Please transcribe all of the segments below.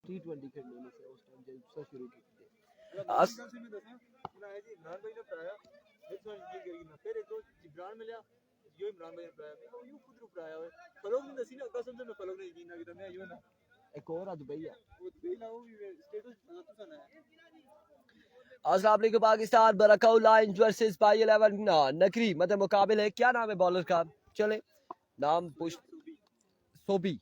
T20 खेलने से उस टाइम जब सब शुरू की थी। एक और दुबई है। अस्सलाम वालेकुम पाकिस्तान, बरकाऊ लायंस वर्सेस बाई 11 नकरी मतलब मुकाबले है। क्या नाम है बॉलर का? चले नाम पूछ। सोबी।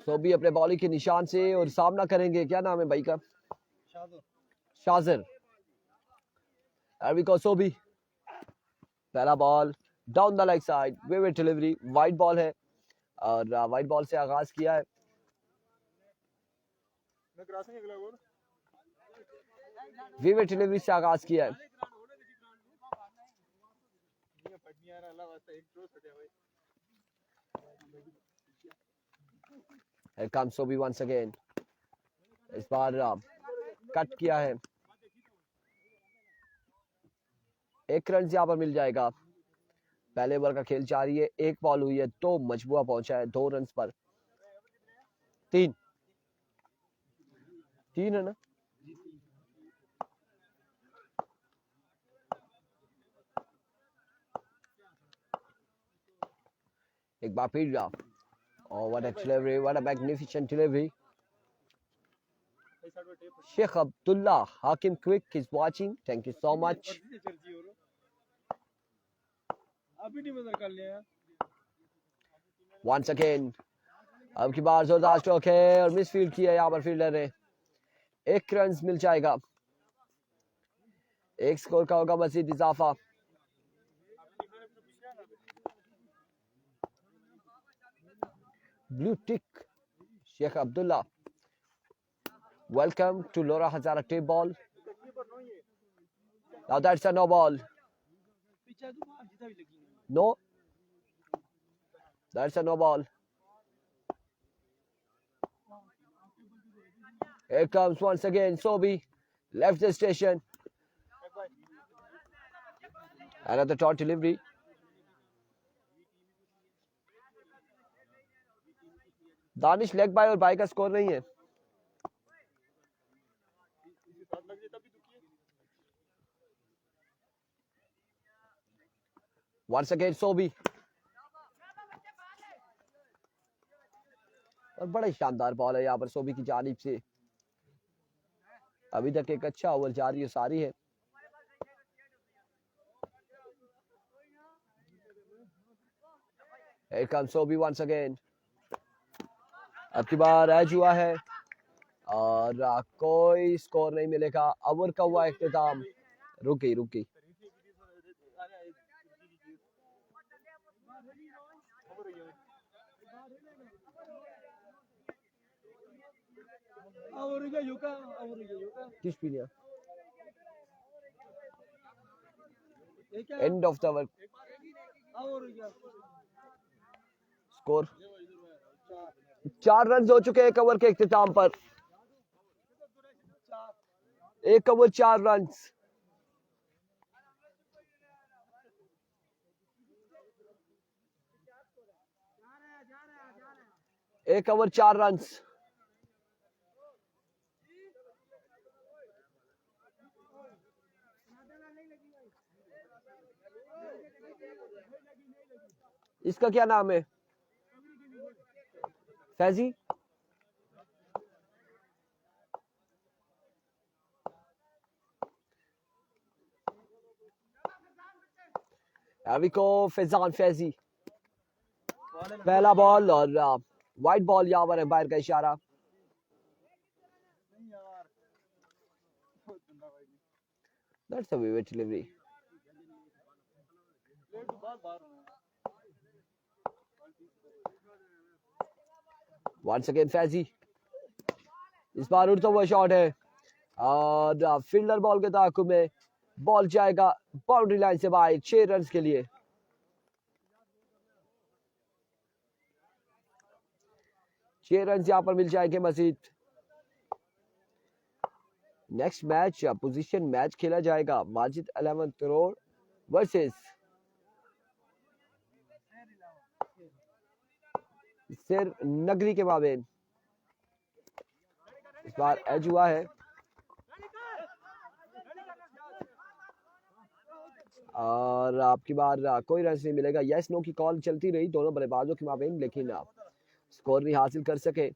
सोबी अपने बॉलिंग के निशान से और सामना करेंगे। क्या नाम है भाई का? शाजिर। अरविको सोबी। पहला ball down the leg side, vivid delivery, wide ball है और वाइड बॉल से आगाज किया है। विविड डिलीवरी से आगाज किया है। Here comes Sobi once again. इस बार कट किया है। 1 रन यहाँ पर मिल जाएगा। पहले ओवर का खेल जारी है। 1 बॉल हुई है, 2 मजबूआ पहुंचा है 2 रन पर। 3 है ना? एक बार फिर oh, what a delivery, what a magnificent delivery. Sheikh Abdullah Hakim Quick is watching. Thank you so much. Once again, अब की बार जोरदार स्ट्रोक है और मिसफील्ड किया यहाँ पर फील्डर ने। 1 रन मिल जाएगा। 1 स्कोर का होगा मजीद इजाफा। Blue tick, Sheikh Abdullah. Welcome to Laura Hazara tape ball. Now that's a no ball. No. That's a no ball. Here comes once again Sobi. Left the station. Another taut delivery. Danish leg bye और bye का score नहीं है। Once again Sobi. और बड़ा शानदार ball है यहाँ पर सोबी की जानिब से। अभी तक एक अच्छा ओवर जारी है सारी है। Here comes Sobi once again. अब की बार एज हुआ है और कोई स्कोर नहीं मिलेगा। ओवर का हुआ इख्तिताम। रुक गई। किस पीलिया? End of the over. Score 4 run हो चुके 1 ओवर के इख्तिताम पर। 1 ओवर 4 रन। एक ओवर 4 रन। इसका क्या नाम है? फैजी। फैजान फैजी। पहला बॉल और वाइड बॉल यहाँ पर एम्पायर का इशारा। That's a vivid delivery. Once again Faizi. इस बार उड़ता हुआ शॉट है और फील्डर बॉल के ताक़ुब में बॉल जाएगा बाउंड्री लाइन से बाहर 6 रन के लिए। छह रन यहाँ पर मिल जाएंगे मजीद। नेक्स्ट मैच पोजीशन मैच खेला जाएगा माजिद 11 करोड़ वर्सेस सिर नगरी के माबेन। इस बार एज हुआ है और आपकी बार कोई रन नहीं मिलेगा। यस नो की कॉल चलती रही दोनों बल्लेबाजों के माबेन, लेकिन स्कोर नहीं हासिल कर सके।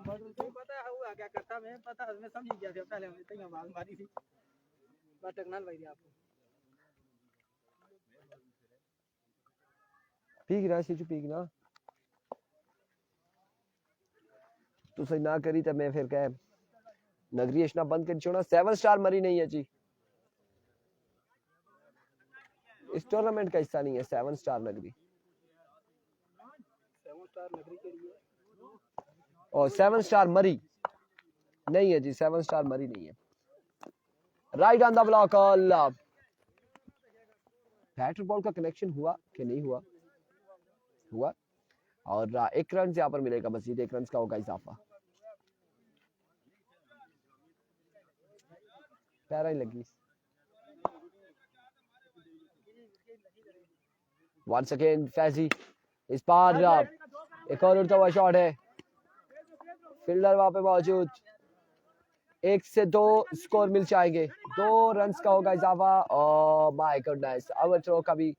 पता है हुआ क्या करता मैं पता मैं समझ गया था पहले हमने तैयार मार मारी थी बात टेक्नल भाई आपको पीक ना सीचू पीक ना तू सही ना करी तो मैं फिर कह नगरी इतना बंद कर छोड़ा। 7 स्टार मरी नहीं है जी, इस टूर्नामेंट का हिस्सा नहीं है 7 स्टार नगरी। 7 स्टार नगरी के लिए और 7 स्टार मरी नहीं है जी, 7 स्टार मरी नहीं है। Right on the block all batter ball का कनेक्शन हुआ कि नहीं हुआ? हुआ और 1 रन यहाँ पर मिलेगा, मजीद 1 रन का होगा इजाफा। पैरा ही लगी। वंस अगेन फैजी, इस बार एक और उड़ता हुआ शॉट है, फील्डर वहां पे मौजूद। 1 से 2 स्कोर मिल जाएंगे, 2 रन का होगा इजाफा। और माय गॉडनेस ओवर थ्रो का भी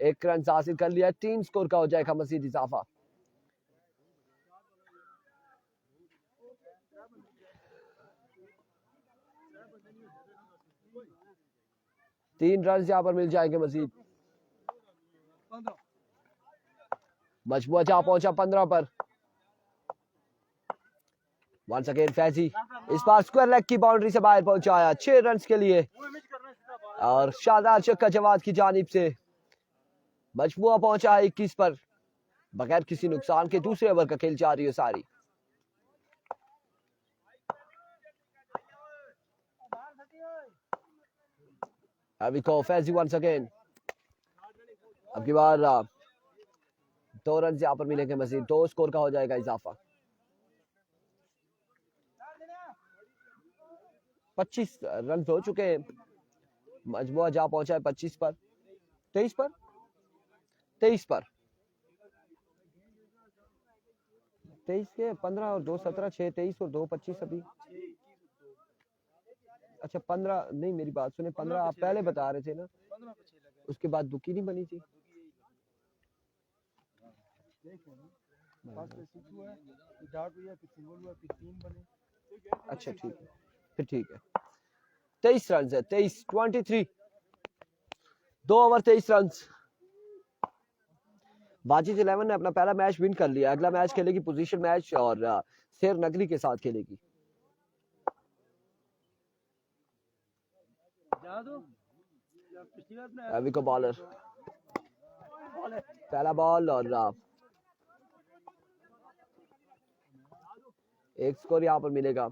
1 रन हासिल कर लिया, 3 स्कोर का हो जाएगा मजीद इजाफा। तीन रन यहाँ पर मिल जाएंगे मजीद। मजबूत जहाँ पहुंचा 15 पर। वंस अगेन फैजी, इस बार स्क्वायर लेग की बाउंड्री से बाहर पहुंचाया 6 रन के लिए और शानदार छक्का जवाद की जानिब से। मजबूआ पहुंचा है 21 पर बगैर किसी नुकसान के। दूसरे ओवर का खेल जारी है सारी। फैजी वंस अगेन, अब की बार 2 रन यहाँ पर मिलेंगे मजीद, 2 स्कोर का हो जाएगा इजाफा। 25 रन हो चुके हैं, मजबूआ जा पहुंचा है 25 पर, 23 पर, 23 पर, 23 के 15 और 2 17 6 23 और 2 25 अभी। अच्छा 15 नहीं, मेरी बात सुने, 15 आप पहले बता रहे थे ना, उसके बाद बुकी नहीं बनी थी। अच्छा ठीक है, फिर ठीक है। 23 रन है, 23 23, 2 ओवर 23 रन। वाजिद 11 ने अपना पहला मैच विन कर लिया, अगला मैच खेलेगी पोजीशन मैच और शेर नगरी के साथ खेलेगी। अभी को बॉलर, पहला बॉल और 1 स्कोर यहाँ पर मिलेगा।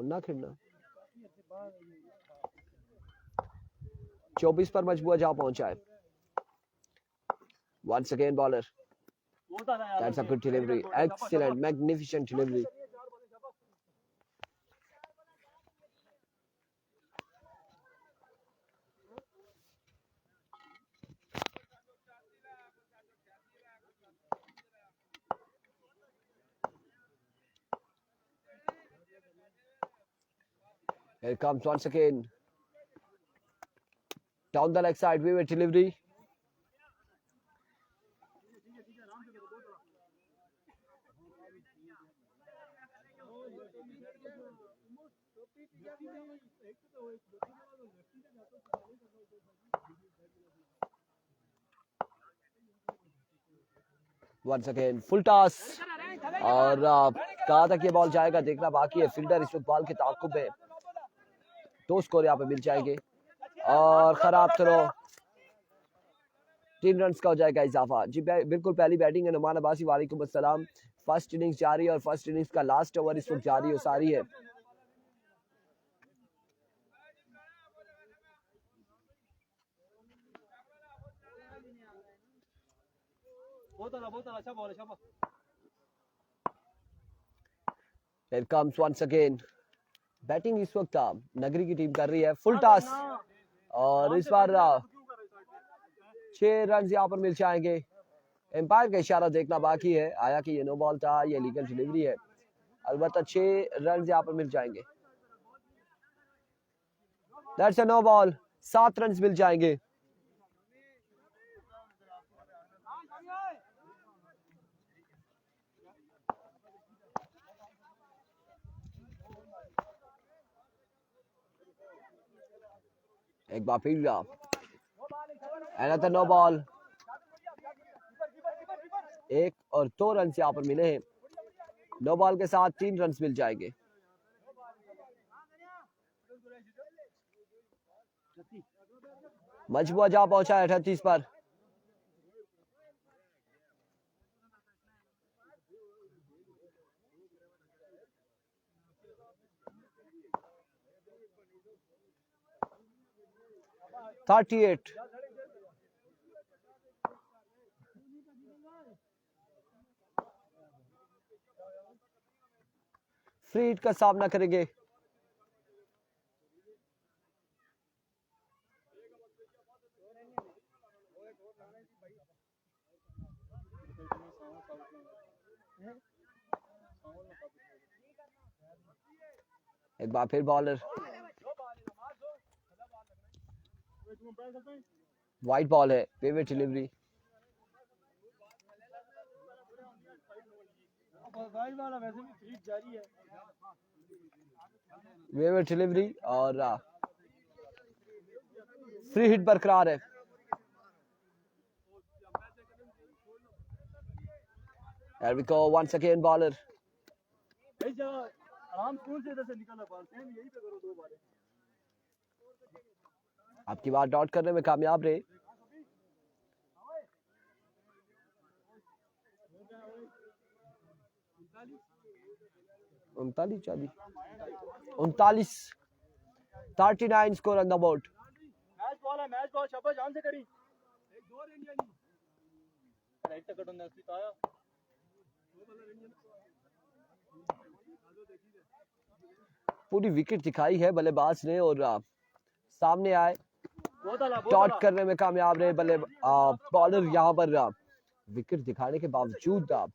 ना खेलना 24 पर मजबूर जहाँ पहुंचा है। Once again bowler, that's a good delivery, excellent, magnificent delivery. Here comes once again down the leg side, we were delivery. Once again full toss और कहाँ तक ये बॉल जाएगा देखना बाकी है। फील्डर इस वक्त बॉल के ताक़ुब में, 2 स्कोर यहाँ पे मिल जाएंगे और खराब थ्रो, 3 रन का हो जाएगा इजाफा। जी बिल्कुल पहली बैटिंग है नुमान अब्बासी, वालेकुम अस्सलाम। फर्स्ट इनिंग्स जारी है और फर्स्ट इनिंग्स का लास्ट ओवर इस वक्त जारी हो सारी है। बहुत अच्छा बॉल है शाबाश। Here comes once again. Batting इस वक्त नगरी की टीम कर रही है फुल टॉस और इस बार 6 रन यहाँ पर मिल जाएंगे। एम्पायर का इशारा देखना बाकी है, आया कि ये नो बॉल था, ये लीगल डिलीवरी है। अलबत्ता 6 रन यहाँ पर मिल जाएंगे। That's a no ball, 7 run मिल जाएंगे। एक बार फिर अनदर नो बॉल, 1 और 2 रन यहाँ पर मिले हैं। नो बॉल के साथ 3 रन मिल जाएंगे। मजबूआ जा पहुंचा है 38 पर। Thirty eight. फ्री हिट का सामना करेंगे। एक बार फिर बॉलर, वाइट बॉल है, पेवर डिलीवरी। वेवर डिलीवरी और फ्री हिट बरकरार है। There we go once again bowler. आराम से इधर से निकलना बॉल सेम यही पे करो 2 बार। आपकी बात डॉट करने में कामयाब रहे। उनतालीस 39 score on the board. Match ball शाबाश जान से करी। एक 2 रन इंडिया नहीं राइट तक कटन नसी आया। पूरी विकेट दिखाई है बल्लेबाज ने और सामने आए, डॉट करने में कामयाब रहे बॉलर। यहाँ पर विकेट दिखाने के बावजूद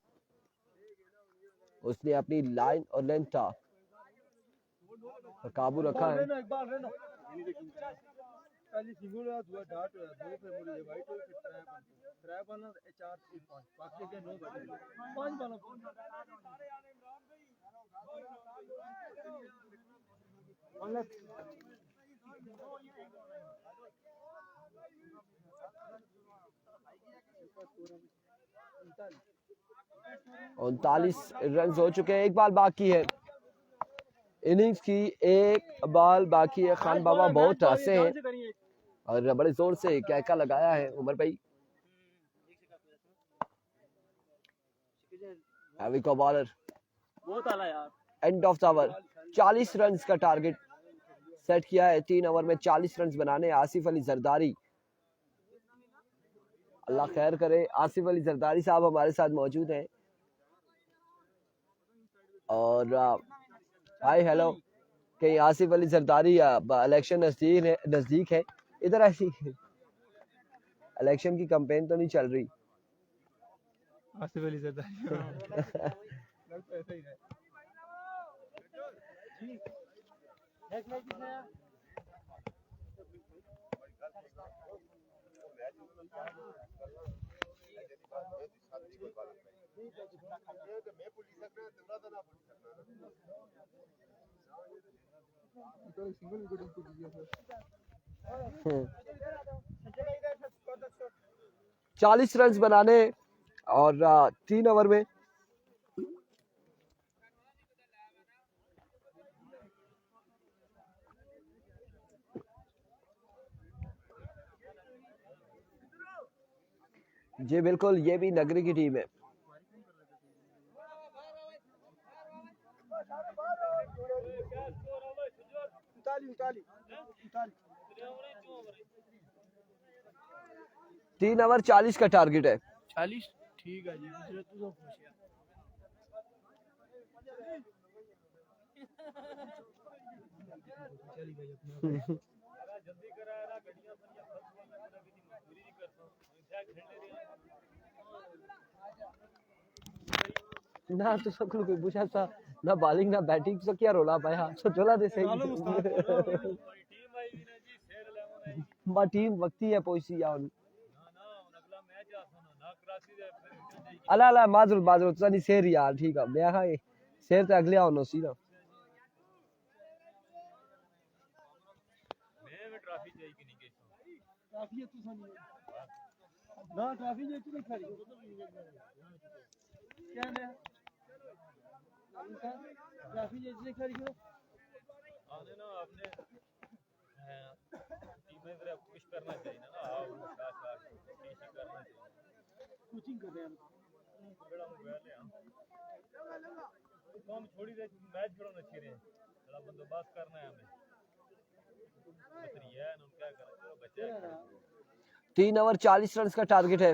उसने अपनी लाइन और लेंथ पर काबू रखा है। उनतालीस रन हो चुके हैं, एक बाल बाकी है इनिंग्स की, एक बाल बाकी है। खान बाबा बहुत हंसे हैं और बड़े जोर से कैका लगाया है उमर भाई। को bowler end of the over, 40 run का टारगेट सेट किया है। 3 ओवर में 40 रन बनाने। आसिफ अली जरदारी, अल्लाह खैर करे, आसिफ अली जरदारी साहब हमारे साथ मौजूद हैं। और हाय हेलो, कहीं आसिफ अली जरदारी इलेक्शन नजदीक है, इधर ऐसी इलेक्शन की कैंपेन तो नहीं चल रही। आसिफ अली जरदारी ऐसा ही है। नेक्स्ट मैच किसने है? सिंगल विकेट उनको दिया सर। 40 रन बनाने और 3 ओवर में जी बिल्कुल, ये भी नगरी की टीम है। तीन ओवर 40 का टारगेट है। 40 ठीक है जी दूसरे तू तो खुश है चली भाई अपना जल्दी करा ना गड्डियां बनिया फस गई मैं पूरा की मजदूरी नहीं करता क्या खेलने दे ना तो सब कोई पूछा था ना बॉलिंग ना बैटिंग तो क्या रोला पाया तो चला दे सही मालूम उस्ताद टीम आई भी ना जी शेर 11 आई मा टीम वक्ती है पोसी या ना ना अगला मैच आ सुनो ना कराची दे फिर अला अला माजरूल तनी शेर यार ठीक है मैं हां शेर ते अगले आओ सी ना मैं ट्रॉफी चाहिए कि नहीं के ट्रॉफी है तू सानी ना ट्रॉफी जे तू खड़ी क्या है ट्रॉफी जे तू खड़ी हो आने ना आपने टीम में जरा पुश करना चाहिए ना आओ साथ टीचिंग करना चाहिए कोचिंग कर रहे हैं बड़ा मोबाइल है काम छोड़ी दे मैच खेलना चाहिए थोड़ा बंदोबस्त करना है हमें है ना क्या करना चलो बच्चे 3 ओवर 40 रन का टारगेट है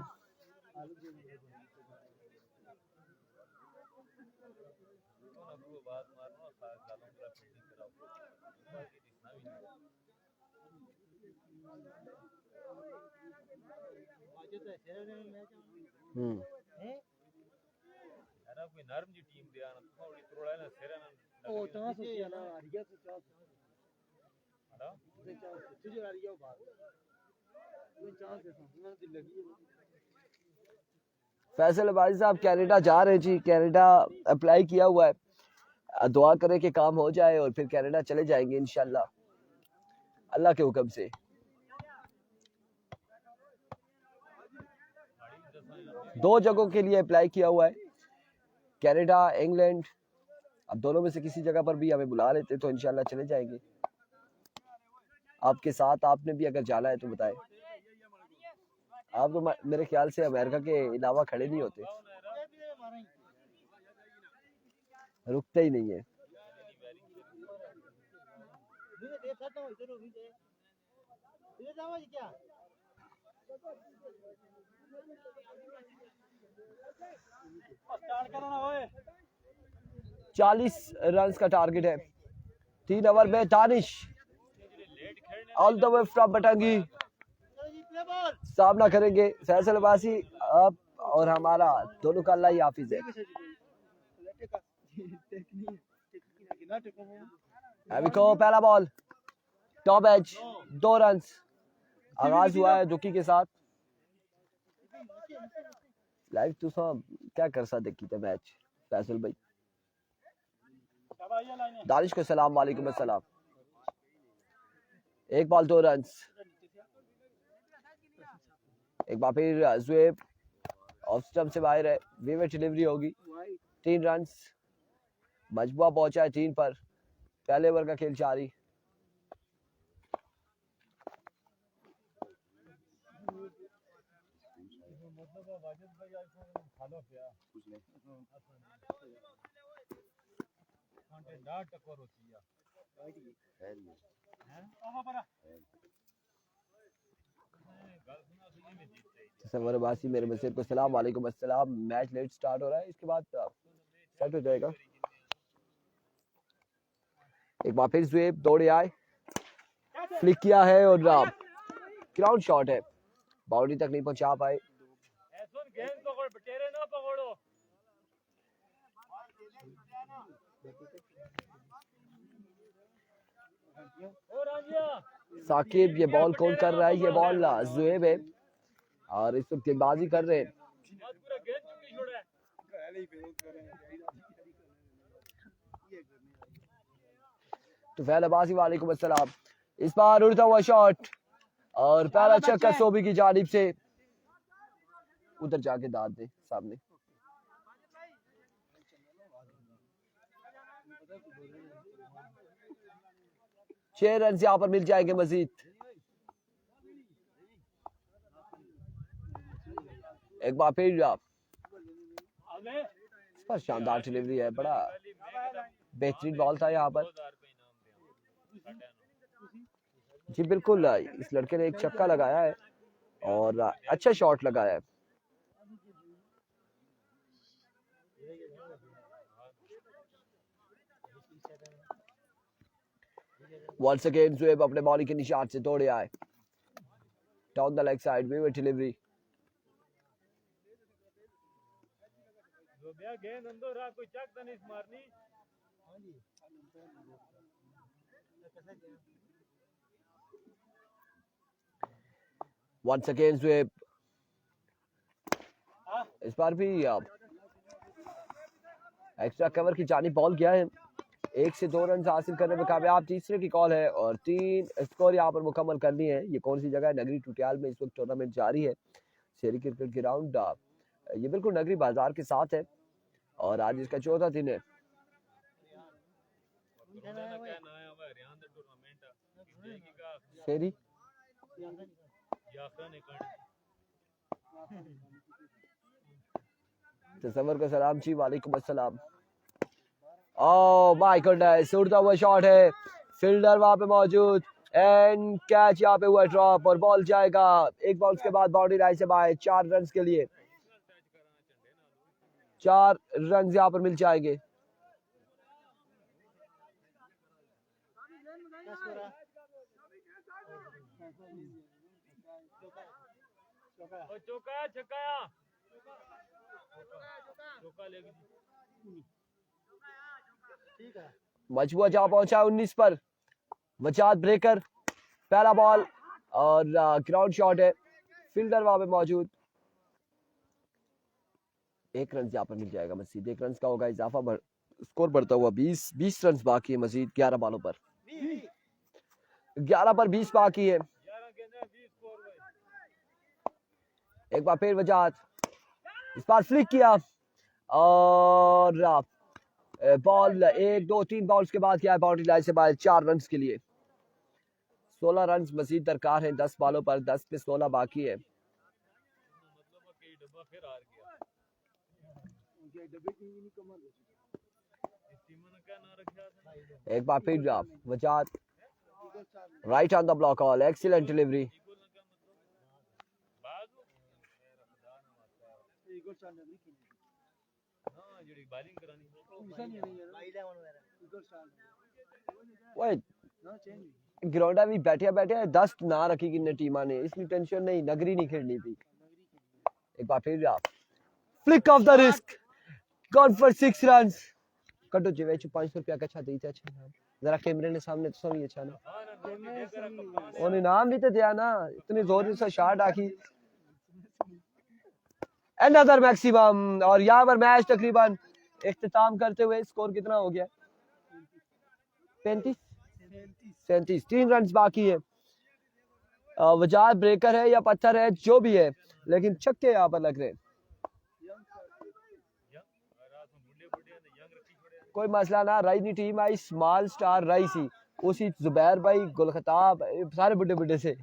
यार कोई नरम जी टीम दे आना थोड़ी थोड़ा ना सेरा ना ओ ता से ना आ गया तो चाह हड़ा से चाह तुझे आ गया बात ये चाह से ना दिल लगी फैसल भाई साहब कनाडा जा रहे जी कनाडा अप्लाई किया हुआ है दुआ करें कि काम हो जाए और फिर कनाडा चले जाएंगे इंशाल्लाह अल्लाह के हुक्म से 2 जगहों के लिए अप्लाई किया हुआ है कनाडा इंग्लैंड अब दोनों में से किसी जगह पर भी हमें बुला लेते तो इंशाल्लाह चले जाएंगे आपके साथ आपने भी अगर जाना है तो बताएं आप तो मेरे ख्याल से अमेरिका के अलावा खड़े नहीं होते रुकते ही नहीं है चालीस रन का टारगेट है 3 ओवर में Danish all the way from बटंगी सामना करेंगे फैसल अब्बासी आप और हमारा दोनों का अल्लाह ही हाफिज है अभी को पहला बॉल टॉप एज 2 रन आगाज हुआ है दुकी के साथ लाइव तो सब क्या कर सकते देखी थे मैच फैसल भाई दानिश को सलाम वालेकुम अस्सलाम एक बॉल 2 रन एक बार फिर जुएब ऑफ स्टंप से बाहर है विवेट डिलीवरी होगी 3 रन मजबूआ पहुंचा है 3 पर पहले ओवर का खेल जारी सफर अब्बासी मेरे मैसेज को सलाम वालेकुम अस्सलाम मैच लेट स्टार्ट हो रहा है इसके बाद सेट हो जाएगा एक बार फिर जुएब दौड़े आए फ्लिक किया है और ग्राउंड शॉट है बाउंड्री तक नहीं पहुंचा पाए साकिब ये बॉल कौन कर रहा है ये बॉल जुएब है और इस वक्त गेंदबाजी कर रहे हैं तो फैल अब्बासी वालेकुम अस्सलाम इस बार उड़ता हुआ शॉट और पहला छक्का सोबी की जानिब से उधर जाके दाद दे सामने छह रन यहाँ पर मिल जाएंगे मजीद एक बार फिर इस पर शानदार डिलीवरी है बड़ा बेहतरीन बॉल था यहाँ पर जी बिल्कुल इस लड़के ने एक छक्का लगाया है और अच्छा शॉट लगाया है Once again Zoeb अपने बॉलिंग के निशान से दौड़े आए down the leg side vivid delivery जो बिया गेंद अंदर रहा कोई चक तो नहीं मारनी हां जी Once again Zoeb इस बार भी एक्स्ट्रा कवर की जानी बॉल गया है 1 से 2 रन हासिल करने में कामयाब तीसरे की कॉल है और 3 स्कोर यहाँ पर मुकम्मल करनी है ये कौन सी जगह है नगरी टुटियाल में इस वक्त टूर्नामेंट जारी है शहरी क्रिकेट ग्राउंड ये बिल्कुल नगरी बाजार के साथ है और आज इसका चौथा दिन है शहरी तस्वर को सलाम जी वालेकुम अस्सलाम ओह माय गॉडनेस उड़ता हुआ शॉट है फील्डर वहां पे मौजूद एंड कैच यहाँ पे हुआ ड्रॉप और बॉल जाएगा एक बॉल के बाद बाउंड्री लाइन से बाहर 4 रन के लिए 4 रन यहाँ पर मिल जाएंगे चौका छक्का चौका लेगी ठीक है मजबूआ जहां पहुंचा 19 पर वजाद ब्रेकर पहला बॉल और ग्राउंड शॉट है फील्डर वहां पे मौजूद 1 रन यहाँ पर मिल जाएगा मजीद 1 रन का होगा इजाफा स्कोर बढ़ता हुआ 20 रन बाकी है मजीद 11 बॉलों पर 11 पर 20 बाकी है एक बार फिर वजाद इस बार फ्लिक किया और बॉल 1 2 3 बॉल्स के बाद क्या है बाउंड्री लाइन से बाहर 4 रन के लिए 16 रन मजीद दरकार है 10 बॉलों पर 10 पे 16 बाकी है एक बार फिर वजाद right on the block all excellent delivery ground भी बैठे बैठे 10 ना रखी किन्ने टीमा ने इसलिए टेंशन नहीं नगरी नहीं खेलनी थी एक बार फिर flick of the risk gone for 6 run कटो जी वेच 500 रुपया का अच्छा देते अच्छा जरा कैमरे ने सामने तो सही अच्छा ना और इनाम भी तो दिया ना इतनी जोर से शॉट आखी अनदर मैक्सिमम और यहाँ पर मैच तकरीबन इख्तिताम करते हुए स्कोर कितना हो गया 37 3 रन बाकी है वजाद ब्रेकर है या पत्थर है जो भी है लेकिन छक्के यहाँ पर लग रहे हैं कोई मसला ना रही नहीं टीम आई स्मॉल स्टार रही सी उसी जुबैर भाई गुलखताब सारे बुड्ढे बुड्ढे से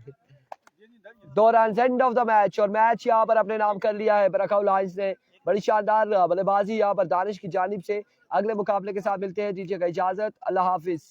2 run end of the match और मैच यहाँ पर अपने नाम कर लिया है बरकाउ लायंस ने बड़ी शानदार बल्लेबाजी यहाँ पर दानिश की जानिब से अगले मुकाबले के साथ मिलते हैं दीजिएगा इजाजत अल्लाह हाफिज।